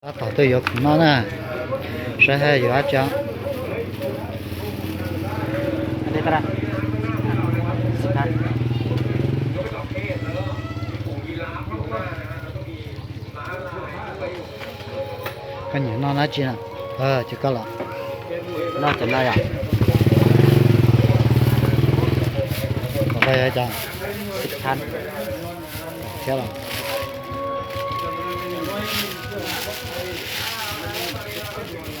它岛都有恐龙呢，这还有阿江。อันนี้เท่าไหร่10,000看你拿哪几呢？就够了。 น่าจะได้อ่ะ 我还要讲， 10,000行了。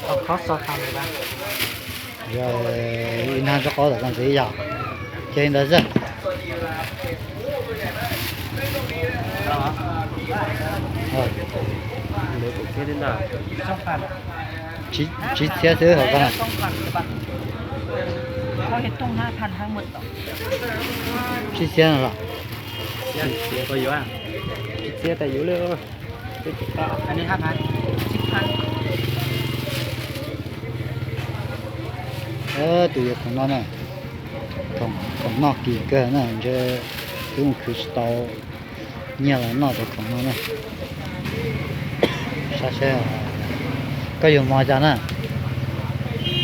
เอาคอส2,000เลยป่ะ 银行是好的，跟谁一样？建议的是， เอาเหรอ 哦， เหลือแค่นี้น่ะ2,000几千手好看。 2,000ใช่ปะเขาเห็นตรง5,000ทั้งหมดต่อ几千了， เสียก็เยอะอ่ะเสียแต่อยู่เลยอันนี้5,000 10,000都有恐龙呢，恐龙几个呢？这用口是刀，捏了那的恐龙呢？啥些啊？个有毛家呢？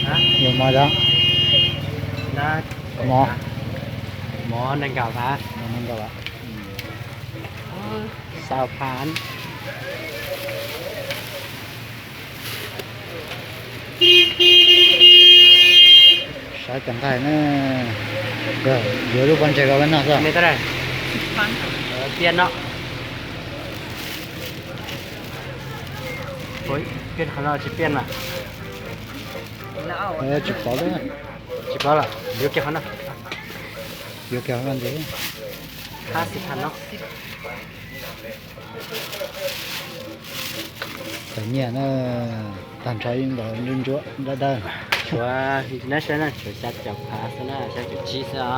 ฮะ 有毛家？ น่า 毛？ หมอนังเก่าปะ 我们个吧？ 20,000啥状态呢？有日本这个问那是 อันนี้เท่าไหร่ 10,000 เปลี่ยนเนาะโอ้ยเปลี่ยนของเราจะเปลี่ยนอ่ะ แล้วเอา 就包了， จิบแล้วล่ะเดี๋ยวเก็บเขาเนาะ 有条问题。 50,000เนาะ 在年呢，单车运动人着那的， ชัวร์international ชัวร์ชัดจับพาสนะชัดจับจีซ่า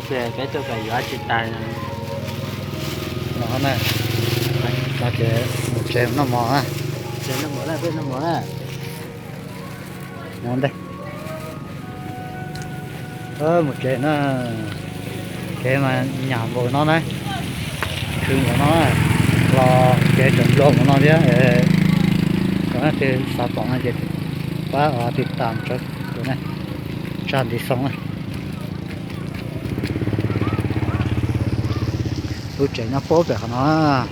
เพื่อไปตัวกับยูอาจิตา 然后呢，大家这那么啊， เจอน้ำหมดแล้วเพื่อนน้ำหมดแล้ว 难的。một cái nó cái mà nhà bộ nó này, thường của nó này, là cái chuẩn độ của nó đấy, có thì sản phẩm này thì quá ởติดตามcho cái này, tràn đi xong này. Tôi chạy nó phố về nó